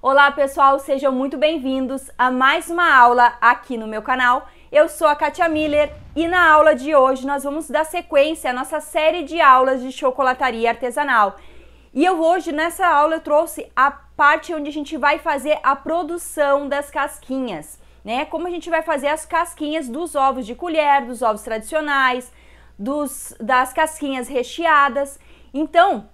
Olá pessoal, sejam muito bem-vindos a mais uma aula aqui no meu canal. Eu sou a Kátia Miller e na aula de hoje nós vamos dar sequência à nossa série de aulas de chocolataria artesanal. E hoje nessa aula eu trouxe a parte onde a gente vai fazer a produção das casquinhas, né? Como a gente vai fazer as casquinhas dos ovos de colher, dos ovos tradicionais, das casquinhas recheadas. Então,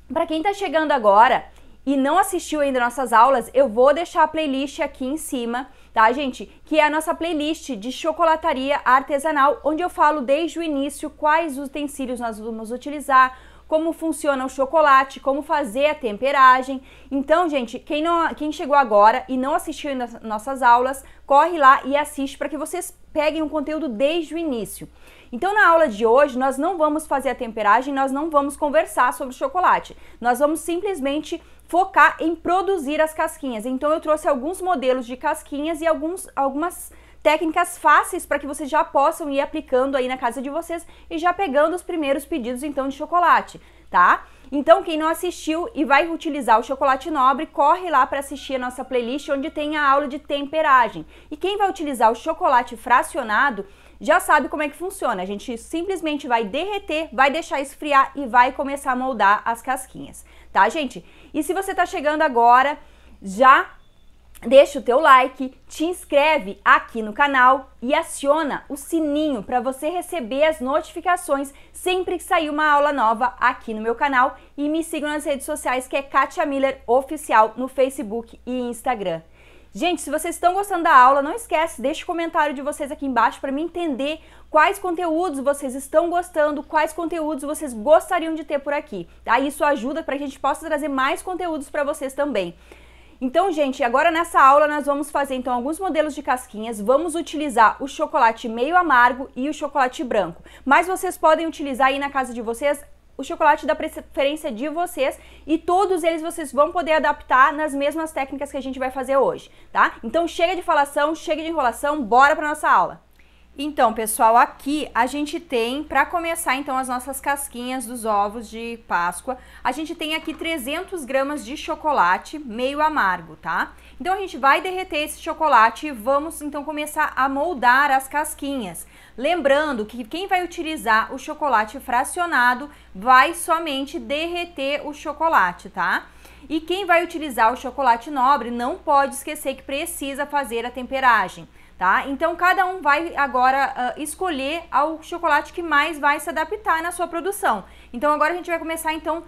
para quem está chegando agora e não assistiu ainda nossas aulas, eu vou deixar a playlist aqui em cima, tá, gente? Que é a nossa playlist de chocolataria artesanal, onde eu falo desde o início quais utensílios nós vamos utilizar, como funciona o chocolate, como fazer a temperagem. Então, gente, quem chegou agora e não assistiu ainda nossas aulas, corre lá e assiste para que vocês peguem o conteúdo desde o início. Então, na aula de hoje, nós não vamos fazer a temperagem, nós não vamos conversar sobre o chocolate. Nós vamos simplesmente focar em produzir as casquinhas. Então, eu trouxe alguns modelos de casquinhas e algumas técnicas fáceis para que vocês já possam ir aplicando aí na casa de vocês e já pegando os primeiros pedidos, então, de chocolate, tá? Então, quem não assistiu e vai utilizar o chocolate nobre, corre lá para assistir a nossa playlist, onde tem a aula de temperagem. E quem vai utilizar o chocolate fracionado, já sabe como é que funciona. A gente simplesmente vai derreter, vai deixar esfriar e vai começar a moldar as casquinhas, tá, gente? E se você tá chegando agora, já deixa o teu like, te inscreve aqui no canal e aciona o sininho para você receber as notificações sempre que sair uma aula nova aqui no meu canal. E me sigam nas redes sociais, que é Kátia Miller Oficial no Facebook e Instagram. Gente, se vocês estão gostando da aula, não esquece, deixa o comentário de vocês aqui embaixo para mim entender quais conteúdos vocês estão gostando, quais conteúdos vocês gostariam de ter por aqui, tá? Isso ajuda para que a gente possa trazer mais conteúdos para vocês também. Então, gente, agora nessa aula nós vamos fazer então alguns modelos de casquinhas, vamos utilizar o chocolate meio amargo e o chocolate branco, mas vocês podem utilizar aí na casa de vocês o chocolate da preferência de vocês e todos eles vocês vão poder adaptar nas mesmas técnicas que a gente vai fazer hoje, tá? Então chega de falação, chega de enrolação, bora para nossa aula. Então, pessoal, aqui a gente tem, para começar então as nossas casquinhas dos ovos de Páscoa, a gente tem aqui 300 gramas de chocolate meio amargo, tá? Então a gente vai derreter esse chocolate e vamos então começar a moldar as casquinhas. Lembrando que quem vai utilizar o chocolate fracionado vai somente derreter o chocolate, tá? E quem vai utilizar o chocolate nobre não pode esquecer que precisa fazer a temperagem, tá? Então cada um vai agora escolher o chocolate que mais vai se adaptar na sua produção. Então agora a gente vai começar então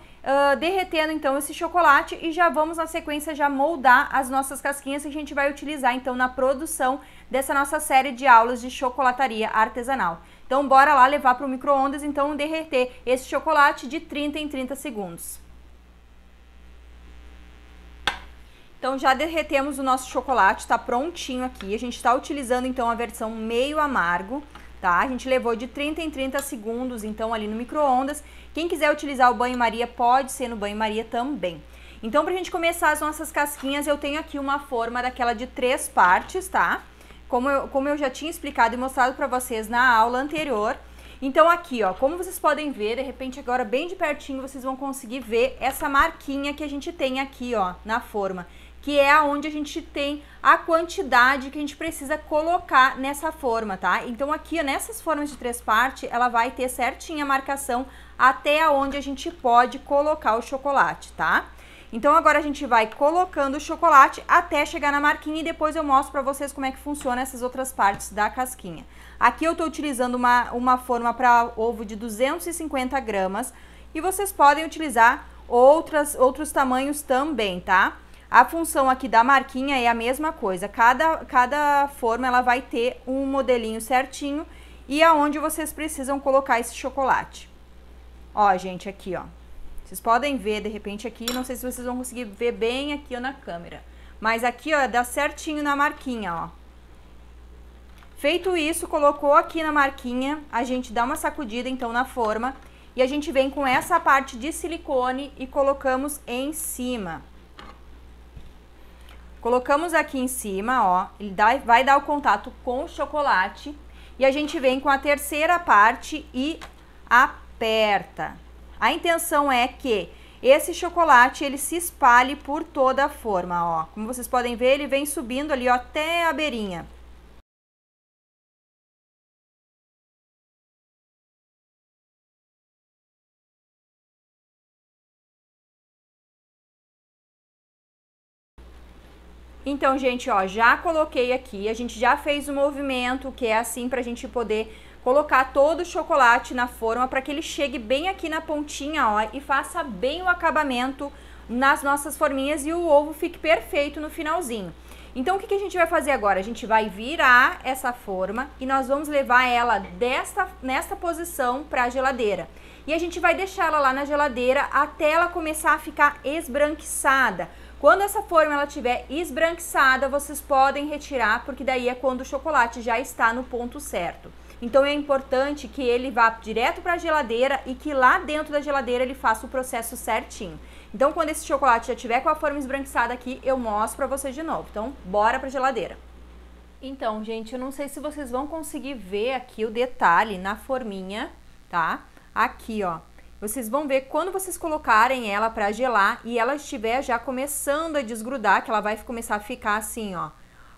derretendo então esse chocolate e já vamos na sequência já moldar as nossas casquinhas que a gente vai utilizar então na produção dessa nossa série de aulas de chocolataria artesanal. Então bora lá levar para o micro-ondas então derreter esse chocolate de 30 em 30 segundos. Então já derretemos o nosso chocolate, está prontinho aqui. A gente está utilizando então a versão meio amargo, tá? A gente levou de 30 em 30 segundos então ali no micro-ondas. Quem quiser utilizar o banho-maria pode ser no banho-maria também. Então pra gente começar as nossas casquinhas, eu tenho aqui uma forma daquela de 3 partes, tá? Como eu já tinha explicado e mostrado para vocês na aula anterior. Então aqui, ó, como vocês podem ver, de repente agora bem de pertinho vocês vão conseguir ver essa marquinha que a gente tem aqui, ó, na forma, que é onde a gente tem a quantidade que a gente precisa colocar nessa forma, tá? Então aqui, ó, nessas formas de 3 partes, ela vai ter certinha a marcação até onde a gente pode colocar o chocolate, tá? Então agora a gente vai colocando o chocolate até chegar na marquinha e depois eu mostro pra vocês como é que funciona essas outras partes da casquinha. Aqui eu tô utilizando uma forma para ovo de 250 gramas e vocês podem utilizar outros tamanhos também, tá? A função aqui da marquinha é a mesma coisa, cada forma ela vai ter um modelinho certinho e aonde vocês precisam colocar esse chocolate. Ó, gente, aqui, ó. Vocês podem ver, de repente, aqui, não sei se vocês vão conseguir ver bem aqui, ó, na câmera. Mas aqui, ó, dá certinho na marquinha, ó. Feito isso, colocou aqui na marquinha, a gente dá uma sacudida, então, na forma. E a gente vem com essa parte de silicone e colocamos em cima. Colocamos aqui em cima, ó, ele vai dar o contato com o chocolate. E a gente vem com a terceira parte e aperta. A intenção é que esse chocolate ele se espalhe por toda a forma, ó. Como vocês podem ver, ele vem subindo ali, ó, até a beirinha. Então, gente, ó, já coloquei aqui, a gente já fez o movimento, que é assim pra gente poder colocar todo o chocolate na forma para que ele chegue bem aqui na pontinha, ó, e faça bem o acabamento nas nossas forminhas e o ovo fique perfeito no finalzinho. Então, o que a gente vai fazer agora? A gente vai virar essa forma e nós vamos levar ela nessa posição para a geladeira. E a gente vai deixar ela lá na geladeira até ela começar a ficar esbranquiçada. Quando essa forma ela estiver esbranquiçada, vocês podem retirar, porque daí é quando o chocolate já está no ponto certo. Então é importante que ele vá direto para a geladeira e que lá dentro da geladeira ele faça o processo certinho. Então quando esse chocolate já estiver com a forma esbranquiçada aqui, eu mostro para vocês de novo. Então bora para a geladeira. Então, gente, eu não sei se vocês vão conseguir ver aqui o detalhe na forminha, tá? Aqui, ó. Vocês vão ver quando vocês colocarem ela para gelar e ela estiver já começando a desgrudar, que ela vai começar a ficar assim, ó,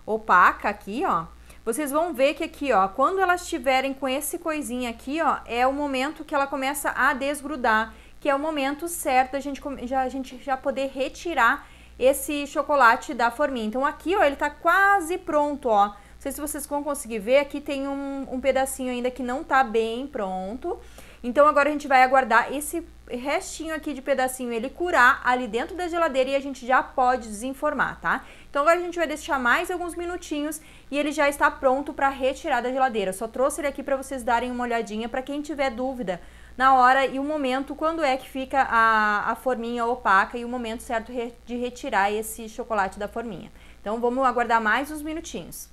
opaca aqui, ó. Vocês vão ver que aqui, ó, quando elas estiverem com esse coisinha aqui, ó, é o momento que ela começa a desgrudar, que é o momento certo da gente já poder retirar esse chocolate da forminha. Então aqui, ó, ele tá quase pronto, ó. Não sei se vocês vão conseguir ver, aqui tem um pedacinho ainda que não tá bem pronto. Então agora a gente vai aguardar esse restinho aqui de pedacinho ele curar ali dentro da geladeira e a gente já pode desenformar, tá? Então agora a gente vai deixar mais alguns minutinhos e ele já está pronto para retirar da geladeira. Eu só trouxe ele aqui para vocês darem uma olhadinha, para quem tiver dúvida na hora e o momento, quando é que fica a forminha opaca e o momento certo de retirar esse chocolate da forminha. Então vamos aguardar mais uns minutinhos.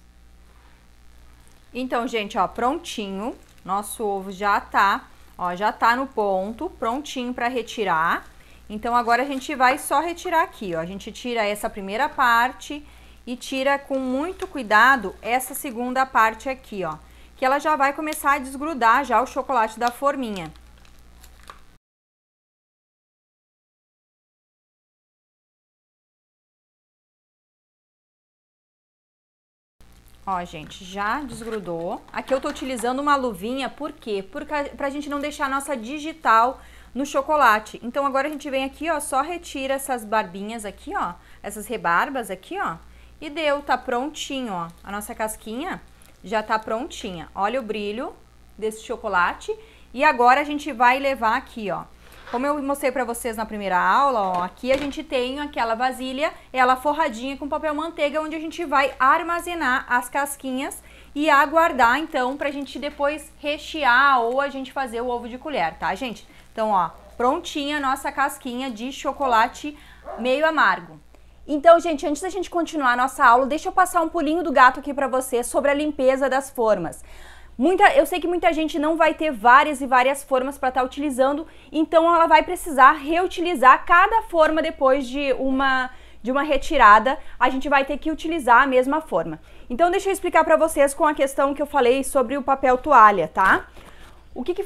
Então, gente, ó, prontinho, nosso ovo já tá... Ó, já tá no ponto, prontinho para retirar. Então agora a gente vai só retirar aqui, ó. A gente tira essa primeira parte e tira com muito cuidado essa segunda parte aqui, ó. Que ela já vai começar a desgrudar já o chocolate da forminha. Ó, gente, já desgrudou. Aqui eu tô utilizando uma luvinha, por quê? Pra gente não deixar a nossa digital no chocolate. Então agora a gente vem aqui, ó, só retira essas barbinhas aqui, ó, essas rebarbas aqui, ó, e deu, tá prontinho, ó. A nossa casquinha já tá prontinha. Olha o brilho desse chocolate. E agora a gente vai levar aqui, ó. Como eu mostrei pra vocês na primeira aula, ó, aqui a gente tem aquela vasilha, ela forradinha com papel manteiga, onde a gente vai armazenar as casquinhas e aguardar, então, pra gente depois rechear ou a gente fazer o ovo de colher, tá, gente? Então, ó, prontinha a nossa casquinha de chocolate meio amargo. Então, gente, antes da gente continuar a nossa aula, deixa eu passar um pulinho do gato aqui pra vocês sobre a limpeza das formas. Eu sei que muita gente não vai ter várias e várias formas para estar utilizando, então ela vai precisar reutilizar cada forma depois de uma retirada, a gente vai ter que utilizar a mesma forma. Então deixa eu explicar para vocês com a questão que eu falei sobre o papel toalha, tá?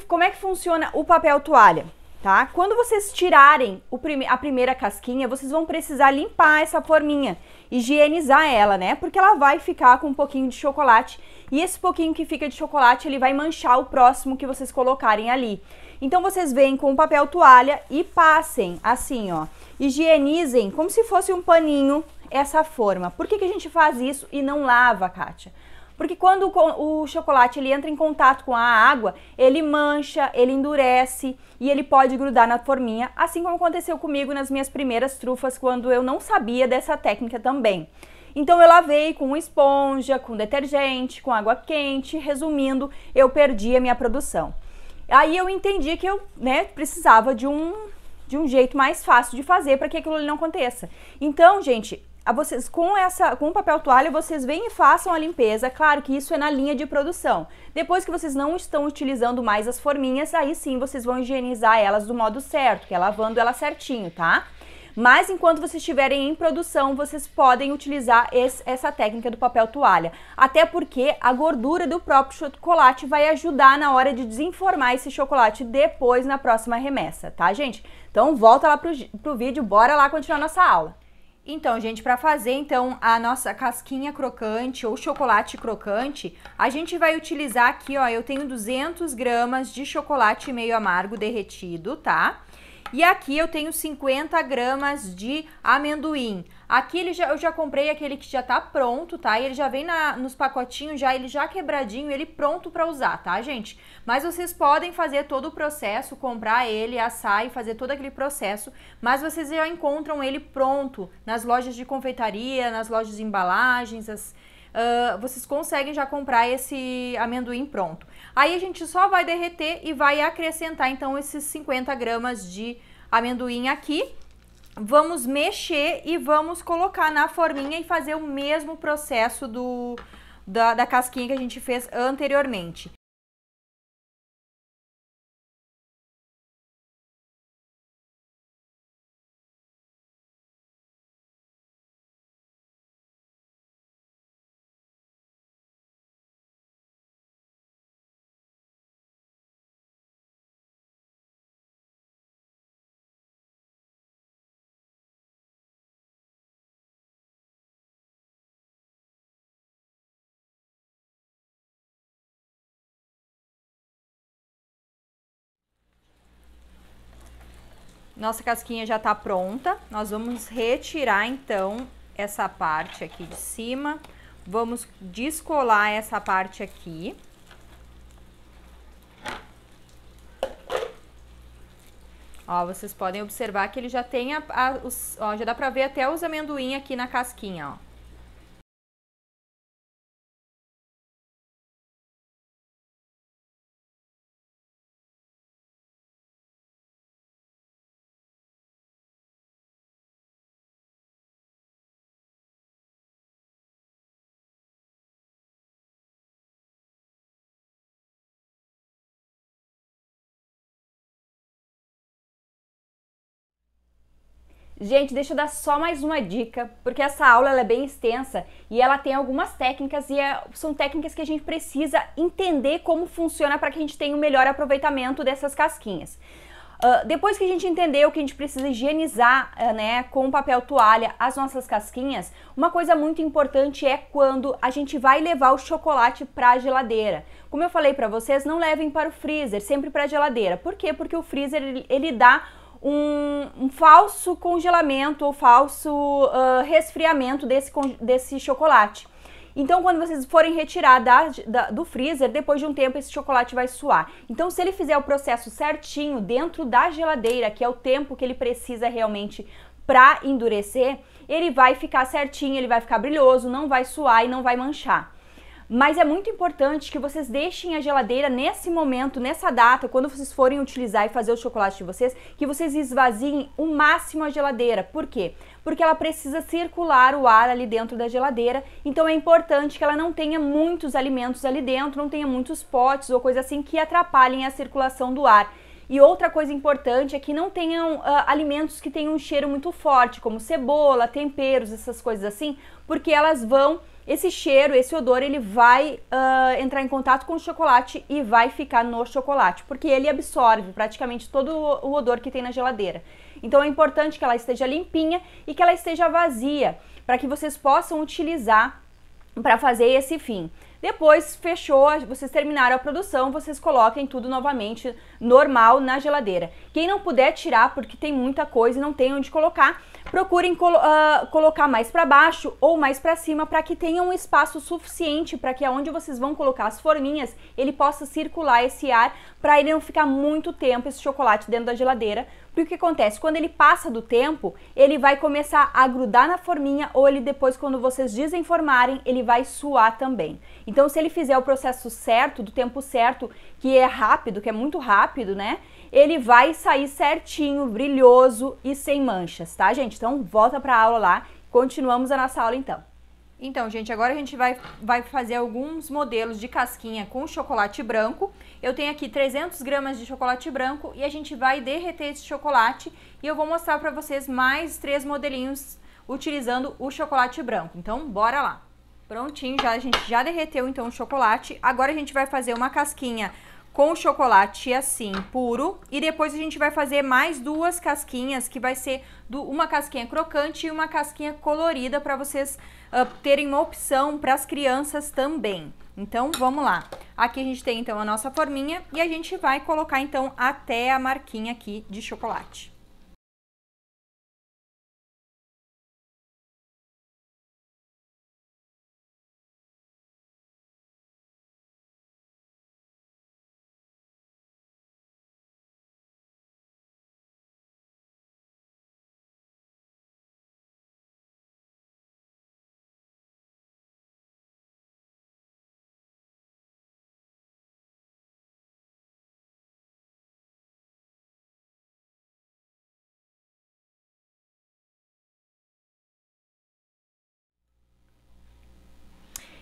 Como é que funciona o papel toalha, tá? Quando vocês tirarem a primeira casquinha, vocês vão precisar limpar essa forminha, higienizar ela, né? Porque ela vai ficar com um pouquinho de chocolate e esse pouquinho que fica de chocolate, ele vai manchar o próximo que vocês colocarem ali. Então vocês vêm com o papel toalha e passem assim, ó, higienizem como se fosse um paninho essa forma. Por que a gente faz isso e não lava, Kátia? Porque quando o chocolate ele entra em contato com a água, ele mancha, ele endurece e ele pode grudar na forminha, assim como aconteceu comigo nas minhas primeiras trufas, quando eu não sabia dessa técnica também. Então eu lavei com esponja, com detergente, com água quente, resumindo, eu perdi a minha produção. Aí eu entendi que eu, né, precisava de um jeito mais fácil de fazer para que aquilo não aconteça. Então, gente, vocês com o papel toalha, vocês vêm e façam a limpeza. Claro que isso é na linha de produção. Depois que vocês não estão utilizando mais as forminhas, aí sim vocês vão higienizar elas do modo certo, que é lavando ela certinho, tá? Mas enquanto vocês estiverem em produção, vocês podem utilizar essa técnica do papel toalha. Até porque a gordura do próprio chocolate vai ajudar na hora de desenformar esse chocolate depois na próxima remessa, tá, gente? Então volta lá pro vídeo, bora lá continuar nossa aula. Então, gente, para fazer então a nossa casquinha crocante ou chocolate crocante, a gente vai utilizar aqui, ó, eu tenho 200 gramas de chocolate meio amargo derretido, tá? E aqui eu tenho 50 gramas de amendoim. Aqui eu já comprei aquele que já tá pronto, tá? E ele já vem nos pacotinhos, ele já quebradinho, ele pronto para usar, tá, gente? Mas vocês podem fazer todo o processo, comprar ele, assar e fazer todo aquele processo, mas vocês já encontram ele pronto nas lojas de confeitaria, nas lojas de embalagens, vocês conseguem já comprar esse amendoim pronto. Aí a gente só vai derreter e vai acrescentar então esses 50 gramas de amendoim aqui. Vamos mexer e vamos colocar na forminha e fazer o mesmo processo da casquinha que a gente fez anteriormente. Nossa casquinha já tá pronta, nós vamos retirar então essa parte aqui de cima, vamos descolar essa parte aqui. Ó, vocês podem observar que ele já tem ó, já dá pra ver até os amendoim aqui na casquinha, ó. Gente, deixa eu dar só mais uma dica, porque essa aula ela é bem extensa e ela tem algumas técnicas e são técnicas que a gente precisa entender como funciona para que a gente tenha o melhor aproveitamento dessas casquinhas. Depois que a gente entendeu que a gente precisa higienizar né, com papel toalha as nossas casquinhas, uma coisa muito importante é quando a gente vai levar o chocolate para a geladeira. Como eu falei para vocês, não levem para o freezer, sempre para a geladeira. Por quê? Porque o freezer ele dá um falso congelamento ou falso resfriamento desse chocolate. Então, quando vocês forem retirar do freezer, depois de um tempo esse chocolate vai suar. Então, se ele fizer o processo certinho dentro da geladeira, que é o tempo que ele precisa realmente para endurecer, ele vai ficar certinho, ele vai ficar brilhoso, não vai suar e não vai manchar. Mas é muito importante que vocês deixem a geladeira nesse momento, nessa data, quando vocês forem utilizar e fazer o chocolate de vocês, que vocês esvaziem o máximo a geladeira. Por quê? Porque ela precisa circular o ar ali dentro da geladeira, então é importante que ela não tenha muitos alimentos ali dentro, não tenha muitos potes ou coisa assim que atrapalhem a circulação do ar. E outra coisa importante é que não tenham alimentos que tenham um cheiro muito forte, como cebola, temperos, essas coisas assim, porque elas vão... Esse cheiro, esse odor, ele vai entrar em contato com o chocolate e vai ficar no chocolate, porque ele absorve praticamente todo o odor que tem na geladeira. Então é importante que ela esteja limpinha e que ela esteja vazia, para que vocês possam utilizar para fazer esse fim. Depois, fechou, vocês terminaram a produção, vocês coloquem tudo novamente normal na geladeira. Quem não puder tirar, porque tem muita coisa e não tem onde colocar, procurem colocar mais para baixo ou mais para cima para que tenha um espaço suficiente para que aonde vocês vão colocar as forminhas, ele possa circular esse ar para ele não ficar muito tempo esse chocolate dentro da geladeira. Porque o que acontece? Quando ele passa do tempo, ele vai começar a grudar na forminha ou ele depois, quando vocês desenformarem, ele vai suar também. Então, se ele fizer o processo certo, do tempo certo, que é rápido, que é muito rápido, né? Ele vai sair certinho, brilhoso e sem manchas, tá, gente? Então, volta para a aula lá. Continuamos a nossa aula, então. Então, gente, agora a gente vai fazer alguns modelos de casquinha com chocolate branco. Eu tenho aqui 300 gramas de chocolate branco e a gente vai derreter esse chocolate e eu vou mostrar para vocês mais 3 modelinhos utilizando o chocolate branco. Então, bora lá. Prontinho, a gente já derreteu então o chocolate. Agora a gente vai fazer uma casquinha com o chocolate assim, puro. E depois a gente vai fazer mais 2 casquinhas, que vai ser uma casquinha crocante e uma casquinha colorida, para vocês terem uma opção para as crianças também. Então, vamos lá. Aqui a gente tem então a nossa forminha e a gente vai colocar então até a marquinha aqui de chocolate.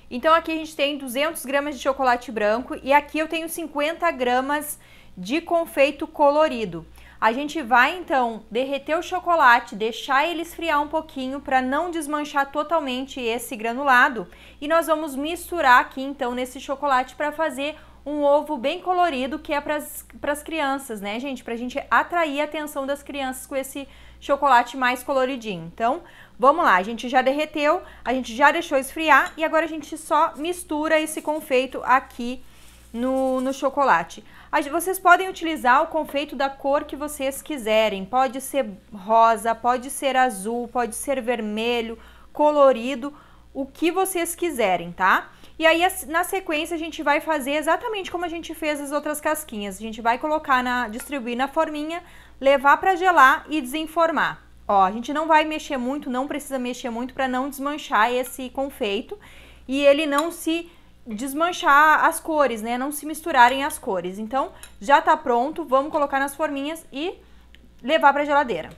Então aqui a gente tem 200 gramas de chocolate branco e aqui eu tenho 50 gramas de confeito colorido. A gente vai então derreter o chocolate, deixar ele esfriar um pouquinho para não desmanchar totalmente esse granulado. E nós vamos misturar aqui então nesse chocolate para fazer um ovo bem colorido, que é para as crianças, né, gente? Pra gente atrair a atenção das crianças com esse chocolate mais coloridinho. Então, vamos lá, a gente já derreteu, a gente já deixou esfriar e agora a gente só mistura esse confeito aqui no chocolate. Vocês podem utilizar o confeito da cor que vocês quiserem, pode ser rosa, pode ser azul, pode ser vermelho, colorido, o que vocês quiserem, tá? E aí, na sequência, a gente vai fazer exatamente como a gente fez as outras casquinhas. A gente vai colocar distribuir na forminha, levar para gelar e desenformar. Ó, a gente não vai mexer muito, não precisa mexer muito para não desmanchar esse confeito e ele não se desmanchar as cores, né? Não se misturarem as cores. Então, já tá pronto, vamos colocar nas forminhas e levar para a geladeira.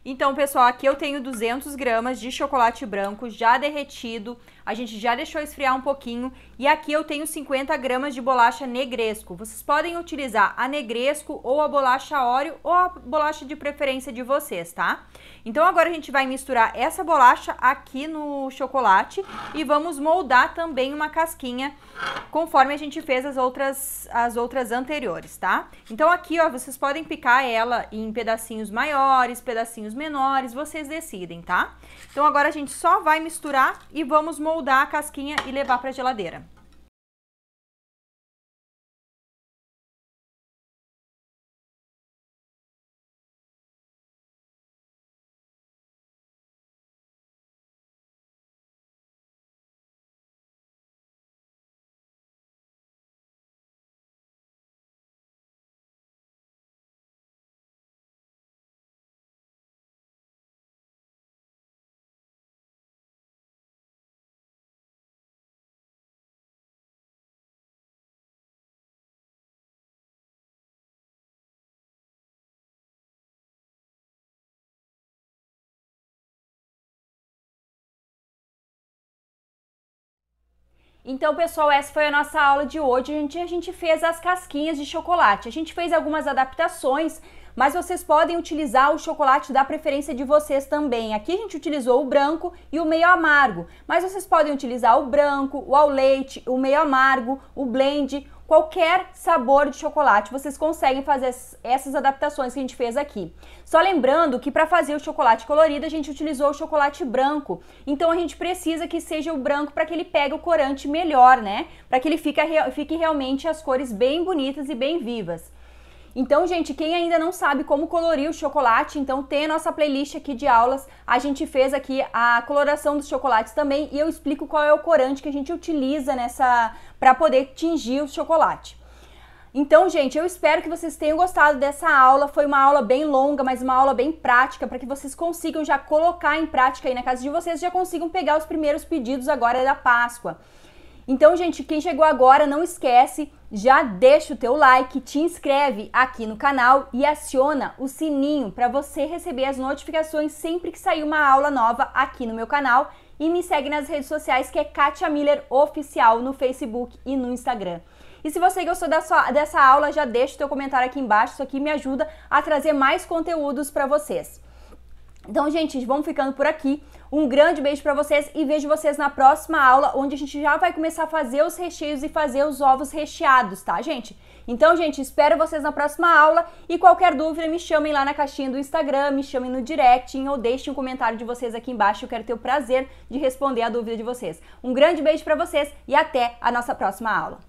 Então, pessoal, aqui eu tenho 200 gramas de chocolate branco já derretido, a gente já deixou esfriar um pouquinho, e aqui eu tenho 50 gramas de bolacha Negresco. Vocês podem utilizar a Negresco ou a bolacha Oreo ou a bolacha de preferência de vocês, tá? Então agora a gente vai misturar essa bolacha aqui no chocolate e vamos moldar também uma casquinha conforme a gente fez as outras anteriores, tá? Então aqui, ó, vocês podem picar ela em pedacinhos maiores, pedacinhos menores, vocês decidem, tá? Então agora a gente só vai misturar e vamos moldar a casquinha e levar para a geladeira. Então, pessoal, essa foi a nossa aula de hoje. A gente fez as casquinhas de chocolate. A gente fez algumas adaptações, mas vocês podem utilizar o chocolate da preferência de vocês também. Aqui a gente utilizou o branco e o meio amargo, mas vocês podem utilizar o branco, o ao leite, o meio amargo, o blend, qualquer sabor de chocolate, vocês conseguem fazer essas adaptações que a gente fez aqui. Só lembrando que para fazer o chocolate colorido a gente utilizou o chocolate branco, então a gente precisa que seja o branco para que ele pegue o corante melhor, né? Para que ele fique realmente as cores bem bonitas e bem vivas. Então, gente, quem ainda não sabe como colorir o chocolate, então tem a nossa playlist aqui de aulas. A gente fez aqui a coloração dos chocolates também e eu explico qual é o corante que a gente utiliza para poder tingir o chocolate. Então, gente, eu espero que vocês tenham gostado dessa aula. Foi uma aula bem longa, mas uma aula bem prática para que vocês consigam já colocar em prática aí na casa de vocês, já consigam pegar os primeiros pedidos agora da Páscoa. Então, gente, quem chegou agora, não esquece, já deixa o teu like, te inscreve aqui no canal e aciona o sininho para você receber as notificações sempre que sair uma aula nova aqui no meu canal. E me segue nas redes sociais, que é Katia Miller Oficial, no Facebook e no Instagram. E se você gostou dessa aula, já deixa o teu comentário aqui embaixo, isso aqui me ajuda a trazer mais conteúdos para vocês. Então, gente, vamos ficando por aqui. Um grande beijo para vocês e vejo vocês na próxima aula, onde a gente já vai começar a fazer os recheios e fazer os ovos recheados, tá, gente? Então, gente, espero vocês na próxima aula e qualquer dúvida me chamem lá na caixinha do Instagram, me chamem no direct ou deixem um comentário de vocês aqui embaixo. Eu quero ter o prazer de responder a dúvida de vocês. Um grande beijo para vocês e até a nossa próxima aula.